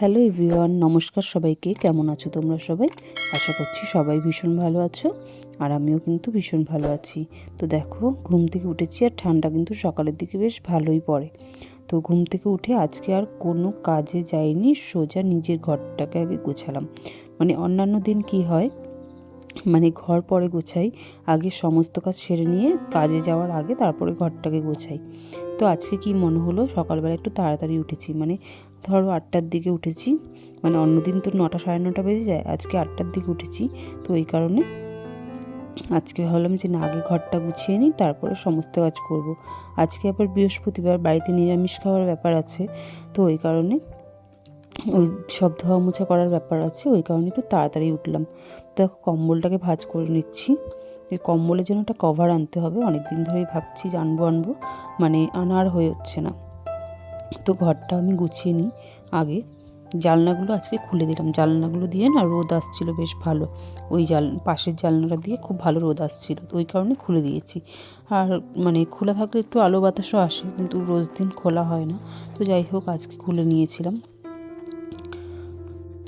Hello everyone, নমস্কার সবাইকে। কেমন আছো তোমরা সবাই? আশা করছি সবাই ভীষণ ভালো আছো, আর আমিও কিন্তু ভীষণ ভালো আছি। তো দেখো, ঘুম থেকে উঠেছি আর ঠান্ডা কিন্তু সকালের দিকে বেশ ভালোই পড়ে। তো ঘুম থেকে উঠে আজকে আর কোনো কাজে যাইনি, সোজা নিজের ঘরটাকে আগে গোছালাম। মানে অন্যান্য দিন কি হয়, মানে ঘর পরে গোছাই, আগে সমস্ত কাজ সেরে নিয়ে কাজে যাওয়ার আগে তারপরে ঘরটাকে গোছাই। তো আজকে কি মনে হলো, সকালবেলা একটু তাড়াতাড়ি উঠেছি, মানে ধরো 8টার দিকে উঠেছি। মানে অন্যদিন তো 9টা সাড়ে 9টা বেজে যায়, আজকে 8টার দিকে উঠেছি। তো এই কারণে আজকে ভাবলাম যে না, আগে ঘরটা গুছিয়ে নিই, তারপরে সমস্ত কাজ করব। আজকে আবার বৃহস্পতিবার, বাড়িতে নিরামিষ খাওয়ার ব্যাপার আছে। তো ওই কারণে ওই সব ধোয়া মোছা করার ব্যাপার আছে, ওই কারণে একটু তাড়াতাড়ি উঠলাম। দেখো, কম্বলটাকে ভাঁজ করে নিচ্ছি। এই কম্বলের জন্য একটা কভার আনতে হবে, অনেক দিন ধরেই ভাবছি যে আনবো, মানে আনার হয়ে হচ্ছে না। তো ঘরটা আমি গুছিয়ে নিই আগে। জানলাগুলো আজকে খুলে দিলাম, জানলাগুলো দিয়ে না রোদ আসছিল বেশ ভালো। ওই পাশের জানলাটা দিয়ে খুব ভালো রোদ আসছিল, তো ওই কারণে খুলে দিয়েছি। আর মানে খোলা থাকলে একটু আলো বাতাসও আসে, কিন্তু রোজ দিন খোলা হয় না। তো যাই হোক, আজকে খুলে নিয়েছিলাম।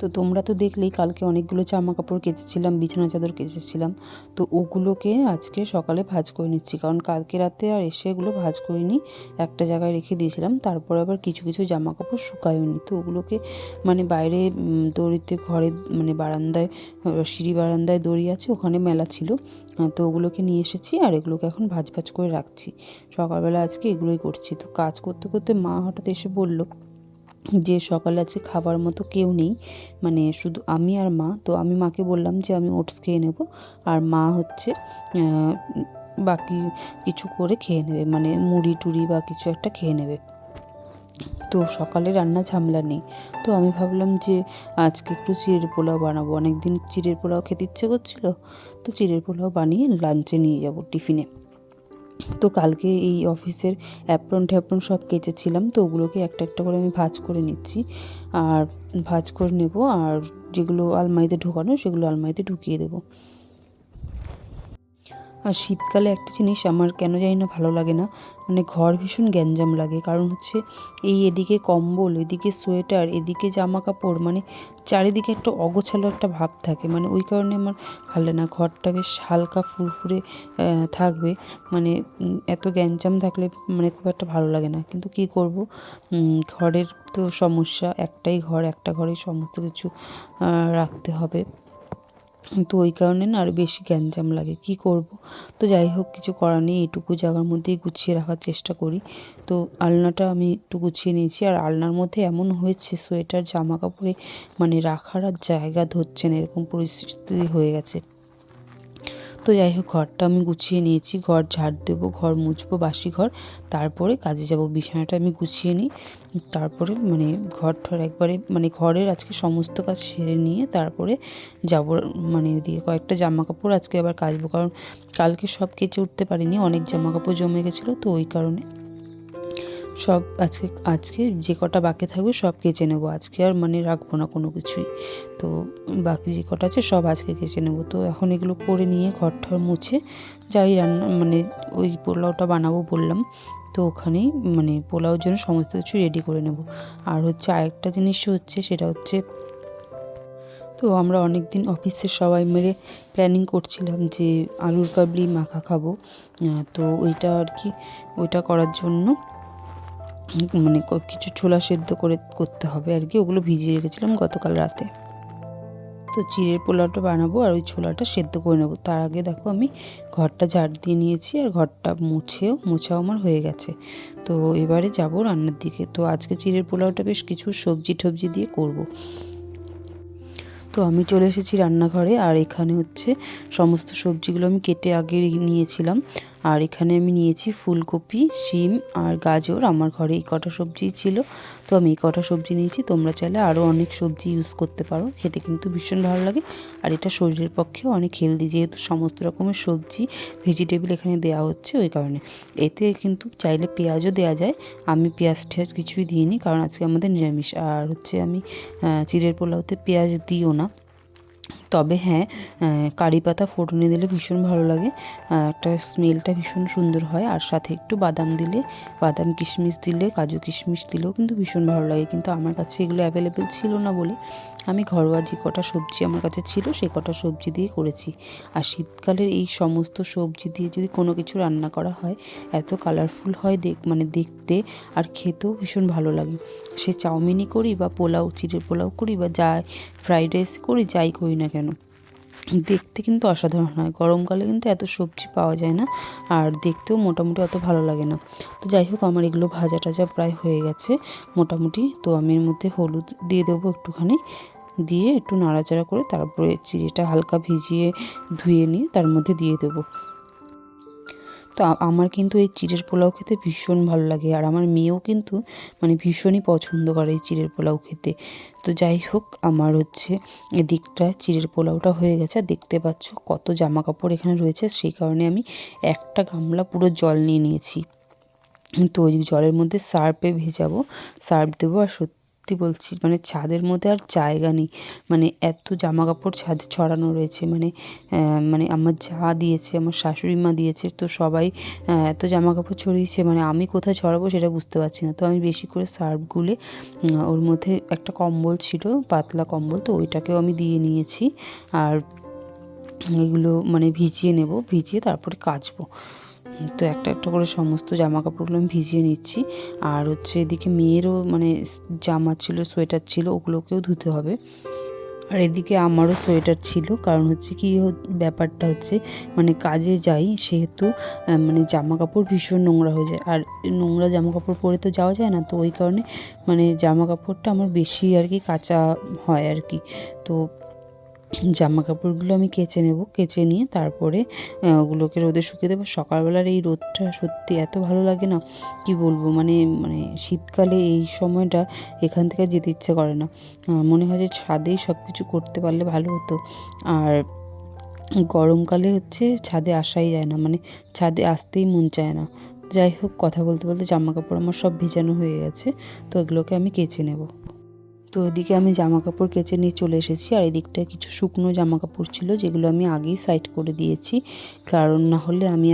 তো তোমরা তো দেখলেই, কালকে অনেকগুলো জামা কাপড় কেচেছিলাম, বিছানা চাদর কেচেছিলাম। তো ওগুলোকে আজকে সকালে ভাঁজ করে নিচ্ছি, কারণ কালকে রাতে আর এসে এগুলো ভাঁজ করিনি, একটা জায়গায় রেখে দিয়েছিলাম। তারপর আবার কিছু কিছু জামা কাপড় শুকায়ওনি, তো ওগুলোকে মানে বাইরে দড়িতে, ঘরে মানে বারান্দায়, সিঁড়ি বারান্দায় দড়ি আছে, ওখানে মেলা ছিল। তো ওগুলোকে নিয়ে এসেছি, আর এগুলোকে এখন ভাঁজ ভাঁজ করে রাখছি। সকালবেলা আজকে এগুলোই করছি। তো কাজ করতে করতে মা হঠাৎ এসে বলল যে সকালে আজকে খাবার মতো কেউ নেই, মানে শুধু আমি আর মা। তো আমি মাকে বললাম যে আমি ওটস খেয়ে নেব, আর মা হচ্ছে বাকি কিছু করে খেয়ে নেবে, মানে মুড়ি টুড়ি বা কিছু একটা খেয়ে নেবে। তো সকালে রান্না ঝামেলা নেই। তো আমি ভাবলাম যে আজকে একটু চিড়ের পোলাও বানাবো, অনেক দিন চিড়ের পোলাও খেতে ইচ্ছে করছিল। তো চিড়ের পোলাও বানিয়ে লাঞ্চে নিয়ে যাব টিফিনে। তো কালকে এই অফিসের অ্যাপ্রন ট্যাপ্রন সব কেচেছিলাম, তো ওগুলোকে একটা একটা করে আমি ভাঁজ করে নিচ্ছি, আর ভাঁজ করে নেব। আর যেগুলো আলমারিতে ঢোকানো, সেগুলো আলমারিতে ঢুকিয়ে দেবো। আর শীতকালে একটা জিনিস আমার কেন জানি না ভালো লাগে না, মানে ঘর ভীষণ গ্যাঞ্জাম লাগে। কারণ হচ্ছে এই এদিকে কম্বল, এদিকে সোয়েটার, এদিকে জামা কাপড়, মানে চারিদিকে একটা অগোছালো একটা ভাব থাকে। মানে ওই কারণে আমার ভালো লাগে না। ঘরটা বেশ হালকা ফুরফুরে থাকবে, মানে এত গ্যাঞ্জাম থাকলে মানে খুব একটা ভালো লাগে না। কিন্তু কি করব, ঘরের তো সমস্যা, একটাই ঘর, একটা ঘরেই সমস্ত কিছু রাখতে হবে। তো ওই কারণে না আরও বেশি গ্যাঞ্জাম লাগে, কি করব। তো যাই হোক, কিছু করার নেই, এটুকু জায়গার মধ্যেই গুছিয়ে রাখার চেষ্টা করি। তো আলনাটা আমি একটু গুছিয়ে নিয়েছি, আর আলনার মধ্যে এমন হয়েছে সোয়েটার জামা কাপড়ে মানে রাখার আর জায়গা ধরছে না, এরকম পরিস্থিতি হয়ে গেছে। তো যাই হোক, ঘরটা আমি গুছিয়ে নিয়েছি, ঘর ঝাড় দেবো, ঘর মুছবো, বাসি ঘর, তারপরে কাজে যাব। বিছানাটা আমি গুছিয়ে নিই, তারপরে মানে ঘর ঠর একবারে, মানে ঘরের আজকে সমস্ত কাজ সেরে নিয়ে তারপরে যাব। মানে ওইদিকে কয়েকটা জামা কাপড় আজকে আবার কাচবো, কারণ কালকে সব কেচে উঠতে পারিনি, অনেক জামা কাপড় জমে গেছিলো। তো ওই কারণে সব আজকে আজকে যে কটা বাকি থাকবে সব কেচে নেবো আজকে, আর মানে রাখবো না কোনো কিছুই। তো বাকি যে কটা আছে সব আজকে কেচে নেবো। তো এখন এগুলো করে নিয়ে ঘর ঠর মুছে যাই রান্না, মানে ওই পোলাওটা বানাবো বললাম, তো ওখানেই মানে পোলাওর জন্য সমস্ত কিছু রেডি করে নেব। আর হচ্ছে আরেকটা জিনিস হচ্ছে, সেটা হচ্ছে, তো আমরা অনেক দিন অফিসের সবাই মিলে প্ল্যানিং করছিলাম যে আলুর কাবলি মাখা খাবো। তো ওইটা আর কি, ওইটা করার জন্য মানে কিছু ছোলা সেদ্ধ করতে হবে আর কি, ওগুলো ভিজিয়ে রেখেছিলাম গতকাল রাতে। তো চিড়ের পোলাওটা বানাবো, আর ওই ছোলাটা সেদ্ধ করে নেবো। তার আগে দেখো, আমি ঘরটা ঝাড় দিয়ে নিয়েছি, আর ঘরটা মোছাও আমার হয়ে গেছে। তো এবারে যাব রান্নার দিকে। তো আজকে চিড়ের পোলাওটা বেশ কিছু সবজি টবজি দিয়ে করব। তো আমি চলে এসেছি রান্নাঘরে, আর এখানে হচ্ছে সমস্ত সবজিগুলো আমি কেটে আগে নিয়েছিলাম। আর এখানে আমি নিয়েছি ফুলকপি, শিম আর গাজর, আমার ঘরে এই কটা সবজি ছিল। তো আমি এই কটা সবজি নিয়েছি, তোমরা চাইলে আরও অনেক সবজি ইউজ করতে পারো, খেতে কিন্তু ভীষণ ভালো লাগে। আর এটা শরীরের পক্ষেও অনেক হেলদি, যেহেতু সমস্ত রকমের সবজি ভেজিটেবল এখানে দেওয়া হচ্ছে, ওই কারণে। এতে কিন্তু চাইলে পেঁয়াজও দেওয়া যায়, আমি পেঁয়াজ টেয়াজ কিছুই দিইনি, কারণ আজকে আমাদের নিরামিষ। আর হচ্ছে আমি চিড়ের পোলাওতে পেঁয়াজ দিও না, তবে হ্যাঁ, কারি পাতা ফোড়নে দিলে ভীষণ ভালো লাগে, একটা স্মেলটা ভীষণ সুন্দর হয়। আর সাথে একটু বাদাম দিলে, বাদাম কিশমিশ দিলে, কাজু কিশমিশ দিলেও কিন্তু ভীষণ ভালো লাগে। কিন্তু আমার কাছে এগুলো অ্যাভেলেবেল ছিল না বলে আমি ঘরোয়া যে কটা সবজি আমার কাছে ছিল সেই কটা সবজি দিয়ে করেছি। আর শীতকালের এই সমস্ত সবজি দিয়ে যদি কোনো কিছু রান্না করা হয় এত কালারফুল হয় মানে দেখতে, আর খেতেও ভীষণ ভালো লাগে। সে চাউমিনই করি বা পোলাও, চিড়ের পোলাও করি বা যাই ফ্রাইড রাইস করি, যাই করি না কেন, দেখতে কিন্তু অসাধারণ হয়। গরমকালে কিন্তু এত সবজি পাওয়া যায় না, আর দেখতেও মোটামুটি অত ভালো লাগে না। তো যাই হোক, আমার এগুলো ভাজা টাজা প্রায় হয়ে গেছে মোটামুটি। তো আমি এর মধ্যে হলুদ দিয়ে দেবো একটুখানি, দিয়ে একটু নাড়াচাড়া করে তারপরে চিড়েটা হালকা ভিজিয়ে ধুয়ে নিয়ে তার মধ্যে দিয়ে দেবো। তো আমার কিন্তু এই চিড়ের পোলাও খেতে ভীষণ ভালো লাগে, আর আমার মেয়েও কিন্তু মানে ভীষণই পছন্দ করে এই চিড়ের পোলাও খেতে। তো যাই হোক, আমার হচ্ছে এদিকটা চিড়ের পোলাওটা হয়ে গেছে। আর দেখতে পাচ্ছ কত জামা কাপড় এখানে রয়েছে, সেই কারণে আমি একটা গামলা পুরো জল নিয়ে নিয়েছি। তো ওই জলের মধ্যে সার্ফে ভেজাবো, সার্ফ দেবো। আর সত্যি বলছি, মানে ছাদের মধ্যে আর জায়গা নেই, মানে এত জামা কাপড় ছাদে ছড়ানো রয়েছে। মানে আমার যা দিয়েছে, আমার শাশুড়ি মা দিয়েছে, তো সবাই এত জামা কাপড় ছড়িয়েছে, মানে আমি কোথায় ছড়াবো সেটা বুঝতে পারছি না। তো আমি বেশি করে সার্ফ গুলে ওর মধ্যে একটা কম্বল ছিল, পাতলা কম্বল, তো ওইটাকেও আমি দিয়ে নিয়েছি। আর এগুলো মানে ভিজিয়ে নেব, ভিজিয়ে তারপরে কাচবো। তো একটা একটা করে সমস্ত জামা কাপড়গুলো আমি ভিজিয়ে নিচ্ছি। আর হচ্ছে এদিকে মেয়েরও মানে জামা ছিল, সোয়েটার ছিল, ওগুলোকেও ধুতে হবে। আর এদিকে আমারও সোয়েটার ছিল, কারণ হচ্ছে কি ব্যাপারটা হচ্ছে মানে কাজে যাই সেহেতু মানে জামা কাপড় ভীষণ নোংরা হয়ে যায়, আর নোংরা জামা কাপড় পরে তো যাওয়া যায় না। তো ওই কারণে মানে জামা কাপড়টা আমার বেশি আর কি কাচা হয় আর কি। তো জামা কাপড়গুলো আমি কেচে নেব, কেচে নিয়ে তারপরে ওগুলোকে রোদে শুকিয়ে দেবো। সকালবেলার এই রোদটা সত্যি এত ভালো লাগে না, কি বলবো। মানে মানে শীতকালে এই সময়টা এখান থেকে যেতে ইচ্ছে করে না, মনে হয় যে ছাদেই সব কিছু করতে পারলে ভালো হতো। আর গরমকালে হচ্ছে ছাদে আসাই যায় না, মানে ছাদে আসতেই মন চায় না। যাই হোক, কথা বলতে বলতে জামা কাপড় আমার সব ভেজানো হয়ে গেছে, তো এগুলোকে আমি কেচে নেব। তো এদিকে আমি জামা কাপড় কেচে নিয়ে চলে এসেছি। আর এদিকটায় কিছু শুকনো জামা কাপড় ছিল, যেগুলো আমি আগেই সাইড করে দিয়েছি, কারণ না হলে আমি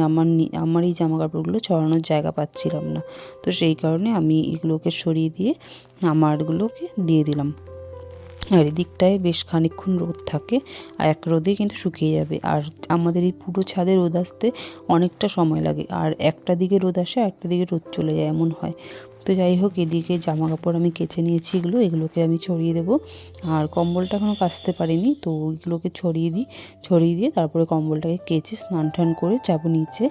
আমার এই জামা কাপড়গুলো ছড়ানোর জায়গা পাচ্ছিলাম না। তো সেই কারণে আমি এগুলোকে সরিয়ে দিয়ে আমারগুলোকে দিয়ে দিলাম। আর এদিকটায় বেশ খানিকক্ষণ রোদ থাকে, আর এক রোদে কিন্তু শুকিয়ে যাবে। আর আমাদের এই পুরো ছাদে রোদ আসতে অনেকটা সময় লাগে, আর একটা দিকে রোদ আসে, একটা দিকে রোদ চলে যায়, এমন হয়। তো যাই হোক, এদিকে জামা কাপড় আমি কেচে নিয়েছি, এগুলোকে আমি ছড়িয়ে দেবো। আর কম্বলটা এখনও কাচতে পারিনি, তো ওইগুলোকে ছড়িয়ে দিয়ে তারপরে কম্বলটাকে কেচে স্নান টান করে যাবো নিচে,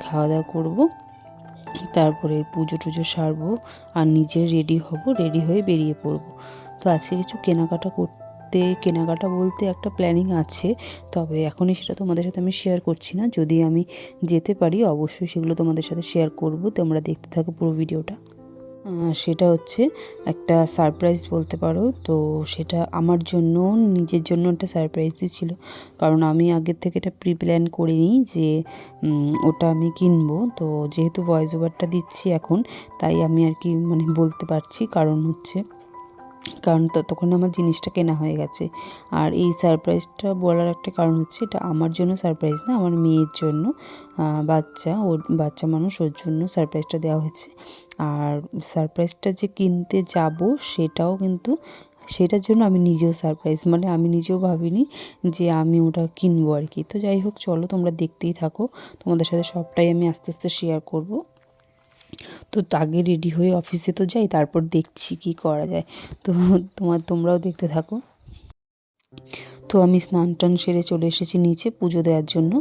খাওয়া দাওয়া করবো, তারপরে পুজো টুজো সারবো, আর নিজে রেডি হব, রেডি হয়ে বেরিয়ে পড়বো। তো আজকে কিছু কেনাকাটা বলতে একটা প্ল্যানিং আছে, তবে এখনই সেটা তোমাদের সাথে আমি শেয়ার করছি না। যদি আমি যেতে পারি অবশ্যই সেগুলো তোমাদের সাথে শেয়ার করব, তোমরা দেখতে থাকো পুরো ভিডিওটা। সেটা হচ্ছে একটা সারপ্রাইজ বলতে পারো। তো সেটা আমার জন্য, নিজের জন্য একটা সারপ্রাইজই ছিল, কারণ আমি আগের থেকে এটা প্রি প্ল্যান করিনি যে ওটা আমি কিনবো। তো যেহেতু ভয়েস ওভারটা দিচ্ছি এখন, তাই আমি আর কি মানে বলতে পারছি, কারণ ততক্ষণে আমার জিনিসটা কেনা হয়ে গেছে। আর এই সারপ্রাইজটা বলার একটা কারণ হচ্ছে, এটা আমার জন্য সারপ্রাইজ না, আমার মেয়ের জন্য, বাচ্চা মানুষ, ওর জন্য সারপ্রাইজটা দেওয়া হয়েছে। আর সারপ্রাইজটা যে কিনতে যাব সেটাও কিন্তু, সেটার জন্য আমি নিজেও সারপ্রাইজ, মানে আমি নিজেও ভাবিনি যে আমি ওটা কিনবো আর কি। তো যাই হোক, চলো তোমরা দেখতেই থাকো, তোমাদের সাথে সবটাই আমি আস্তে আস্তে শেয়ার করব। তো আগে রেডি হয়ে অফিসে তো যাই, তারপর দেখছি কি করা যায়। তো তোমরাও দেখতে থাকো। তো আমি স্নান টান সেরে চলে এসেছি নিচে পুজো দেওয়ার জন্য।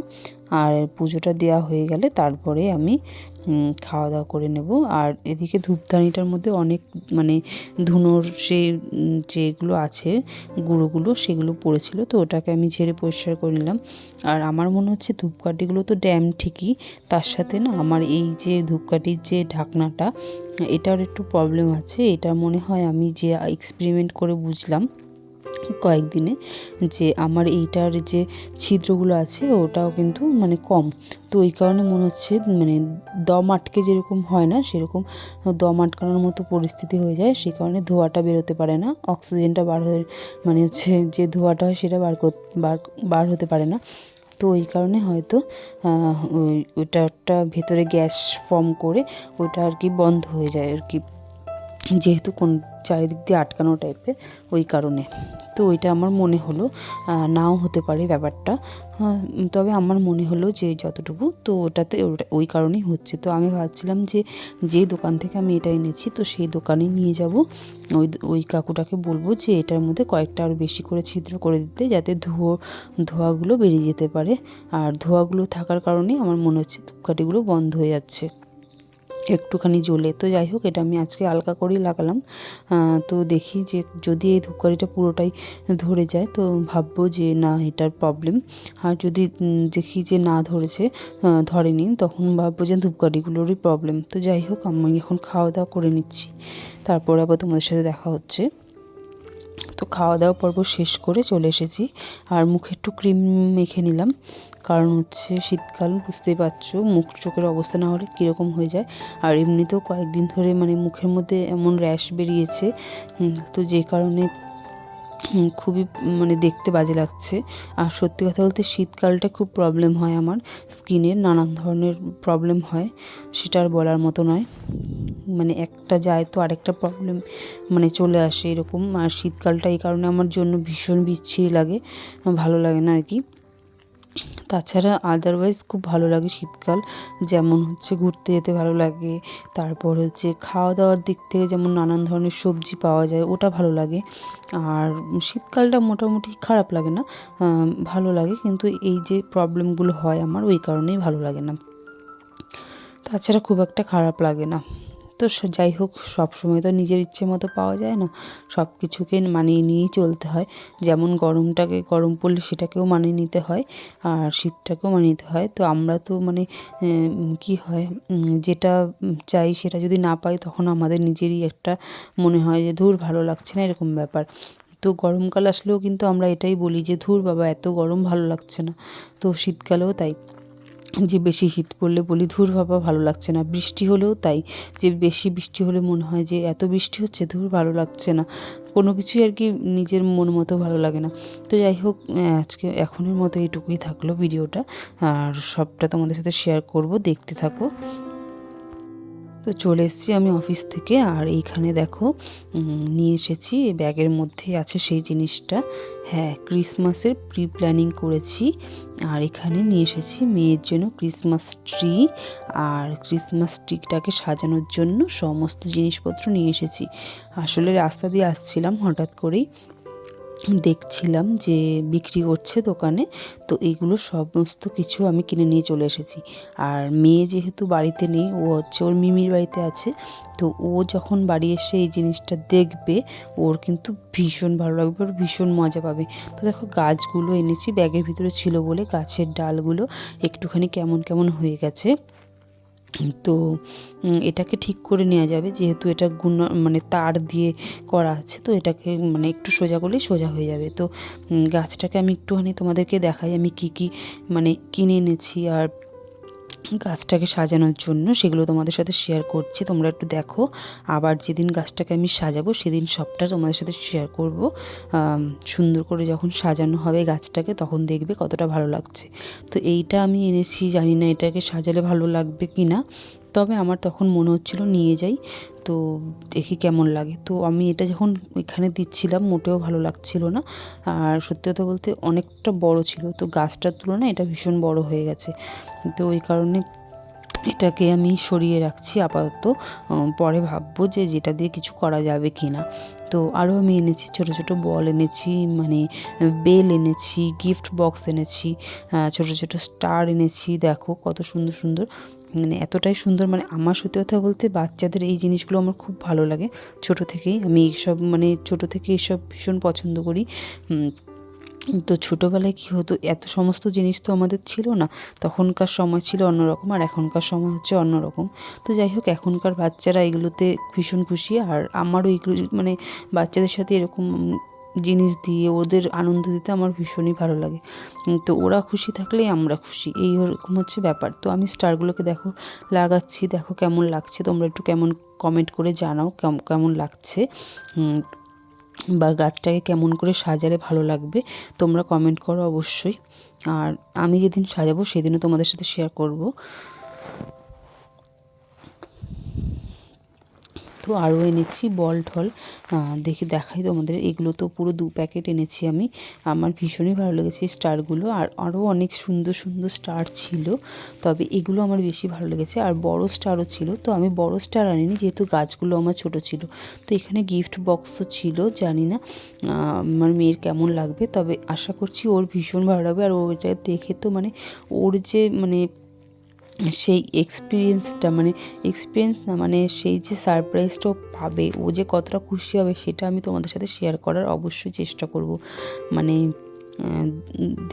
আর পুজোটা দেওয়া হয়ে গেলে তারপরে আমি খাওয়া দাওয়া করে নেব। আর এদিকে ধূপদানিটার মধ্যে অনেক মানে ধুনোর যেগুলো আছে গুঁড়োগুলো, সেগুলো পড়েছিল, তো ওটাকে আমি ঝেড়ে পরিষ্কার করে নিলাম। আর আমার মনে হচ্ছে ধূপকাঠিগুলো তো ড্যাম ঠিকই, তার সাথে না আমার এই যে ধূপকাঠির যে ঢাকনাটা, এটার একটু প্রবলেম আছে। এটা মনে হয় আমি যে এক্সপেরিমেন্ট করে বুঝলাম কয়েকদিনে যে আমার এইটার যে ছিদ্রগুলো আছে ওটাও কিন্তু মানে কম, তো ওই কারণে মনে হচ্ছে মানে দম আটকে যেরকম হয় না সেরকম দম আটকানোর মতো পরিস্থিতি হয়ে যায়, সেই কারণে ধোঁয়াটা বেরোতে পারে না, অক্সিজেনটা বার হয়ে মানে হচ্ছে যে ধোঁয়াটা হয় সেটা বার হতে পারে না। তো ওই কারণে হয়তো ওইটা একটা ভেতরে গ্যাস ফর্ম করে ওইটা আর কি বন্ধ হয়ে যায় আর কি, যেহেতু কোন চারিদিক দিয়ে আটকানো টাইপের, ওই কারণে। তো ওইটা আমার মনে হলো, নাও হতে পারে ব্যাপারটা, তবে আমার মনে হলো যে যতটুকু, তো ওটাতে ওই কারণেই হচ্ছে। তো আমি ভাবছিলাম যে দোকান থেকে আমি এটা এনেছি তো সেই দোকানে নিয়ে যাব, ওই কাকুটাকে বলবো যে এটার মধ্যে কয়েকটা আরও বেশি করে ছিদ্র করে দিতে, যাতে ধোঁয়াগুলো বেরিয়ে যেতে পারে। আর ধোঁয়াগুলো থাকার কারণেই আমার মনে হচ্ছে ধূপকাঠিগুলো বন্ধ হয়ে যাচ্ছে একটুখানি জ্বলে। তো যাই হোক, এটা আমি আজকে হালকা করেই লাগালাম। তো দেখি যে যদি এই ধূপকাঠিটা পুরোটাই ধরে যায় তো ভাববো যে না এটার প্রবলেম, আর যদি দেখি যে না ধরেনি তখন ভাববো যে ধূপকাঠিগুলোরই প্রবলেম। তো যাই হোক, আমি এখন খাওয়া দাওয়া করে নিচ্ছি, তারপর আবার তোমাদের সাথে দেখা হচ্ছে। তো খাওয়া দাওয়া পর্ব শেষ করে চলে এসেছি, আর মুখে একটু ক্রিম মেখে নিলাম, কারণ হচ্ছে শীতকাল, বুঝতেই পারছো মুখ চোখের অবস্থা না হলে কীরকম হয়ে যায়। আর এমনিতেও কয়েকদিন ধরে মানে মুখের মধ্যে এমন র্যাশ বেরিয়েছে, তো যে কারণে খুবই মানে দেখতে বাজে লাগছে। আর সত্যি কথা বলতে শীতকালটা খুব প্রবলেম হয় আমার স্কিনের, নানান ধরনের প্রবলেম হয়, সেটা আর বলার মতো নয়। মানে একটা যায় তো আরেকটা প্রবলেম মানে চলে আসে এরকম। আর শীতকালটা এই কারণে আমার জন্য ভীষণ বিচ্ছিরি লাগে, ভালো লাগে না আর কি। তাছাড়া আদারওয়াইজ খুব ভালো লাগে শীতকাল, যেমন হচ্ছে ঘুরতে যেতে ভালো লাগে, তারপর হচ্ছে খাওয়া দাওয়ার দিক থেকে যেমন নানান ধরনের সবজি পাওয়া যায় ওটা ভালো লাগে। আর শীতকালটা মোটামুটি খারাপ লাগে না, ভালো লাগে, কিন্তু এই যে প্রবলেমগুলো হয় আমার ওই কারণেই ভালো লাগে না, তাছাড়া খুব একটা খারাপ লাগে না। তো যাই হোক, সব সময় তো নিজের ইচ্ছে মতো পাওয়া যায় না, সব কিছুকে মানিয়ে নিয়েই চলতে হয়। যেমন গরম পড়লে সেটাকেও মানিয়ে নিতে হয়, আর শীতটাকেও মানিয়ে নিতে হয়। তো আমরা তো মানে কি হয়, যেটা চাই সেটা যদি না পাই তখন আমাদের নিজেরই একটা মনে হয় যে ধুর ভালো লাগছে না, এরকম ব্যাপার। তো গরমকাল আসলেও কিন্তু আমরা এটাই বলি যে ধুর বাবা এত গরম ভালো লাগছে না। তো শীতকালেও তাই, যে বেশি শীত পড়লে বলি ধুর বাবা ভালো লাগছে না। বৃষ্টি হলেও তাই, যে বেশি বৃষ্টি হলে মনে হয় যে এত বৃষ্টি হচ্ছে ধুর ভালো লাগছে না, কোনো কিছুই আর কি নিজের মন মতো ভালো লাগে না। তো যাই হোক, আজকে এখনের মতো এইটুকুই থাকলো ভিডিওটা, আর সবটা তোমাদের সাথে শেয়ার করব, দেখতে থাকো। তো চলে এসেছি আমি অফিস থেকে, আর এইখানে দেখো নিয়ে এসেছি, ব্যাগের মধ্যে আছে সেই জিনিসটা, হ্যাঁ ক্রিসমাসের প্রি প্ল্যানিং করেছি। আর এখানে নিয়ে এসেছি মেয়ের জন্য ক্রিসমাস ট্রি, আর ক্রিসমাস ট্রিটাকে সাজানোর জন্য সমস্ত জিনিসপত্র নিয়ে এসেছি। আসলে রাস্তা দিয়ে আসছিলাম, হঠাৎ করেই দেখছিলাম যে বিক্রি করছে দোকানে, তো এইগুলো সমস্ত কিছু আমি কিনে নিয়ে চলে এসেছি। আর মেয়ে যেহেতু বাড়িতে নেই, ও হচ্ছে ওর মিমির বাড়িতে আছে, তো ও যখন বাড়ি এসে এই জিনিসটা দেখবে ওর কিন্তু ভীষণ ভালো লাগবে, ওর ভীষণ মজা পাবে। তো দেখো গাছগুলো এনেছি, ব্যাগের ভিতরে ছিল বলে গাছের ডালগুলো একটুখানি কেমন কেমন হয়ে গেছে, তো এটাকে ঠিক করে নেওয়া যাবে, যেহেতু এটা মানে তার দিয়ে করা আছে, তো এটাকে মানে একটু সোজা করলেই সোজা হয়ে যাবে। তো গাছটাকে আমি একটুখানি তোমাদেরকে দেখাই আমি কি মানে কিনে এনেছি, আর গাছটাকে সাজানোর জন্য সেগুলো তোমাদের সাথে শেয়ার করছি, তোমরা একটু দেখো। আবার যেদিন গাছটাকে আমি সাজাবো সেদিন সবটা তোমাদের সাথে শেয়ার করব। সুন্দর করে যখন সাজানো হবে গাছটাকে তখন দেখবে কতটা ভালো লাগছে। তো এইটা আমি এনেছি, জানি না এটাকে সাজালে ভালো লাগবে কি না, তবে আমার তখন মনে হচ্ছিল নিয়ে যাই, তো দেখি কেমন লাগে। তো আমি এটা যখন এখানে দিচ্ছিলাম মোটেও ভালো লাগছিল না, আর সত্যি কথা বলতে অনেকটা বড় ছিল, তো গাছটার তুলনায় এটা ভীষণ বড় হয়ে গেছে, তো ওই কারণে এটাকে আমি সরিয়ে রাখছি আপাতত। পরে ভাববো যে যেটা দিয়ে কিছু করা যাবে কি না। তো আরও আমি এনেছি ছোটো ছোটো বল এনেছি, মানে বেল এনেছি, গিফট বক্স এনেছি, ছোটো ছোটো স্টার এনেছি, দেখো কত সুন্দর সুন্দর, মানে এতটাই সুন্দর, মানে আমার সত্যি কথা বলতে বাচ্চাদের এই জিনিসগুলো আমার খুব ভালো লাগে ছোটো থেকেই। আমি এইসব মানে ছোটো থেকে এইসব ভীষণ পছন্দ করি। তো ছোটোবেলায় কী হতো, এত সমস্ত জিনিস তো আমাদের ছিল না, তখনকার সময় ছিল অন্যরকম, আর এখনকার সময় হচ্ছে অন্যরকম। তো যাই হোক, এখনকার বাচ্চারা এগুলোতে ভীষণ খুশি, আর আমারও এগুলো মানে বাচ্চাদের সাথে এরকম জিনিস দিয়ে ওদের আনন্দ দিতে আমার ভীষণই ভালো লাগে। তো ওরা খুশি থাকলেই আমরা খুশি, এই রকম হচ্ছে ব্যাপার। তো আমি স্টারগুলোকে দেখো লাগাচ্ছি, দেখো কেমন লাগছে, তোমরা একটু কেমন কমেন্ট করে জানাও কেমন লাগছে, বা গাছটাকে কেমন করে সাজালে ভালো লাগবে তোমরা কমেন্ট করো অবশ্যই। আর আমি যেদিন সাজাবো সেদিনও তোমাদের সাথে শেয়ার করব। তো আরও এনেছি বল ঠল, দেখাই তোমাদের। এগুলো তো পুরো 2 প্যাকেট এনেছি আমি, আমার ভীষণই ভালো লেগেছে স্টারগুলো। আর আরও অনেক সুন্দর সুন্দর স্টার ছিল, তবে এগুলো আমার বেশি ভালো লেগেছে। আর বড় স্টারও ছিল, তো আমি বড় স্টার আনিনি যেহেতু গাছগুলো আমার ছোট ছিল। তো এখানে গিফট বক্সও ছিল, জানি না আমার মেয়ের কেমন লাগবে, তবে আশা করছি ওর ভীষণ ভালো লাগবে। আর ওইটা দেখে তো ওর যে সেই এক্সপিরিয়েন্স না, সেই যে সারপ্রাইজটাও পাবে, ও যে কতটা খুশি হবে সেটা আমি তোমাদের সাথে শেয়ার করার অবশ্যই চেষ্টা করব।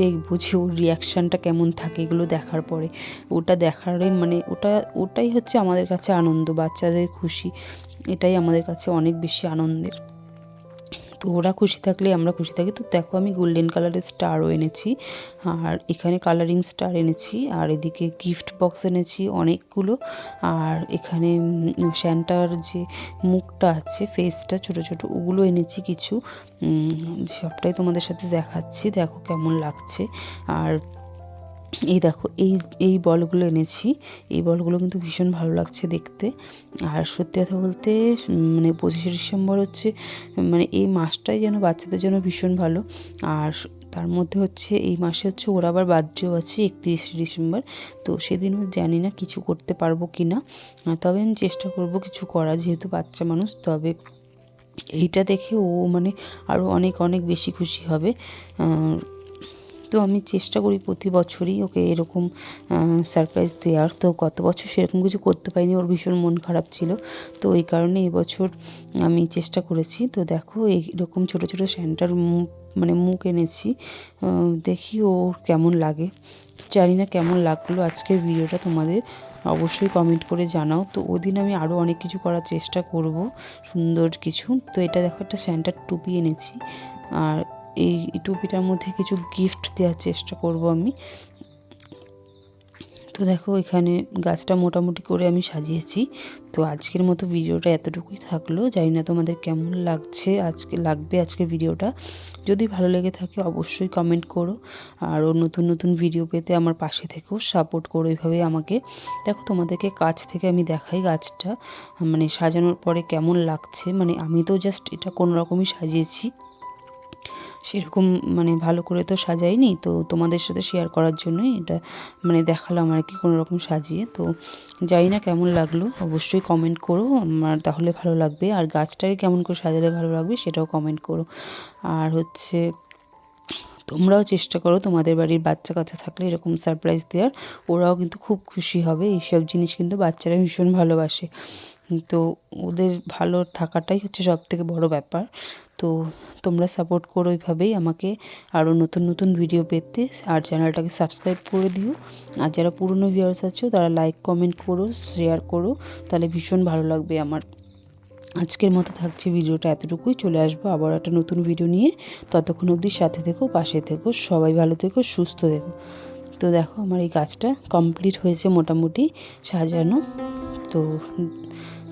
দেখবো যে ওর রিয়াকশানটা কেমন থাকে এগুলো দেখার পরে। ওটা দেখারই ওটাই হচ্ছে আমাদের কাছে আনন্দ, বাচ্চাদের খুশি, এটাই আমাদের কাছে অনেক বেশি আনন্দের। তো ওরা খুশি থাকলে আমরা খুশি থাকি। তো দেখো আমি গোল্ডেন কালারের স্টারও এনেছি, আর এখানে কালারিং স্টার এনেছি, আর এদিকে গিফট বক্স এনেছি অনেকগুলো। আর এখানে স্যান্টার যে মুখটা আছে, ফেসটা ছোট ছোট, ওগুলো এনেছি কিছু, সবটাই তোমাদের সাথে দেখাচ্ছি, দেখো কেমন লাগছে। আর এই দেখো এই বলগুলো এনেছি, এই বলগুলো কিন্তু ভীষণ ভালো লাগছে দেখতে। আর সত্যি কথা বলতে 25শে ডিসেম্বর হচ্ছে এই মাসটাই যেন বাচ্চাদের জন্য ভীষণ ভালো। আর তার মধ্যে হচ্ছে এই মাসে হচ্ছে ওর আবার বার্থডেও আছে 31শে ডিসেম্বর। তো সেদিনও জানি না কিছু করতে পারবো কি না, তবে আমি চেষ্টা করব কিছু করা, যেহেতু বাচ্চা মানুষ। তবে এইটা দেখে ও আরও অনেক অনেক বেশি খুশি হবে। তো আমি চেষ্টা করি প্রতি বছরই ওকে এরকম সারপ্রাইজ দেওয়ার। তো গত বছর সেরকম কিছু করতে পারিনি, ওর ভীষণ মন খারাপ ছিল, তো এই কারণে এবছর আমি চেষ্টা করেছি। তো দেখো এইরকম ছোটো ছোটো স্যান্টার মুখ এনেছি, দেখি ওর কেমন লাগে। তো জানি না কেমন লাগলো আজকের ভিডিওটা তোমাদের, অবশ্যই কমেন্ট করে জানাও। তো ওদিন আমি আরও অনেক কিছু করার চেষ্টা করব, সুন্দর কিছু। তো এটা দেখো একটা স্যান্টার টুপি এনেছি, আর এই টুপিটার মধ্যে কিছু গিফট দেওয়ার চেষ্টা করব আমি। তো দেখো এখানে গাছটা মোটামুটি করে আমি সাজিয়েছি। তো আজকের মতো ভিডিওটা এতটুকুই থাকলো, জানি না তোমাদের কেমন লাগবে আজকের ভিডিওটা। যদি ভালো লেগে থাকে অবশ্যই কমেন্ট করো, আরও নতুন নতুন ভিডিও পেতে আমার পাশে থেকেও সাপোর্ট করো এইভাবে আমাকে। দেখো তোমাদেরকে কাছ থেকে আমি দেখাই গাছটা সাজানোর পরে কেমন লাগছে। আমি তো জাস্ট এটা কোনো রকমই সাজিয়েছি, সেরকম ভালো করে তো সাজাইনি, তো তোমাদের সাথে শেয়ার করার জন্যই এটা দেখালাম আর কি, কোনো রকম সাজিয়ে। তো জানি না কেমন লাগলো, অবশ্যই কমেন্ট করো আমার, তাহলে ভালো লাগবে। আর গাছটাকে কেমন করে সাজালে ভালো লাগবে সেটাও কমেন্ট করো। আর হচ্ছে তোমরাও চেষ্টা করো তোমাদের বাড়ির বাচ্চা কাচ্চা থাকলে এরকম সারপ্রাইজ দেওয়ার, ওরাও কিন্তু খুব খুশি হবে। এইসব জিনিস কিন্তু বাচ্চারা ভীষণ ভালোবাসে, তো ওদের ভালো থাকাটাই হচ্ছে সবথেকে বড় ব্যাপার। তো তোমরা সাপোর্ট করো এইভাবেই আমাকে আরও নতুন নতুন ভিডিও পেতে, আর চ্যানেলটাকে সাবস্ক্রাইব করে দিও। আর যারা পুরনো ভিউয়ার্স আছো তারা লাইক কমেন্ট করো, শেয়ার করো, তাহলে ভীষণ ভালো লাগবে আমার। আজকের মতো থাকছে ভিডিওটা এতটুকুই, চলে আসবো আবার একটা নতুন ভিডিও নিয়ে। ততক্ষণ অবধি সাথে থেকো, পাশে থেকো, সবাই ভালো থেকো, সুস্থ থেকো। তো দেখো আমার এই গাছটা কমপ্লিট হয়েছে মোটামুটি সাজানো। তো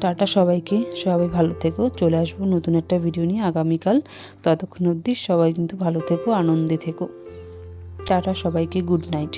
টাটা সবাইকে, সবাই ভালো থেকো, চলে আসবো নতুন একটা ভিডিও নিয়ে আগামীকাল। ততক্ষণ অবধি সবাই কিন্তু ভালো থেকো, আনন্দে থেকো। টাটা সবাইকে, গুড নাইট।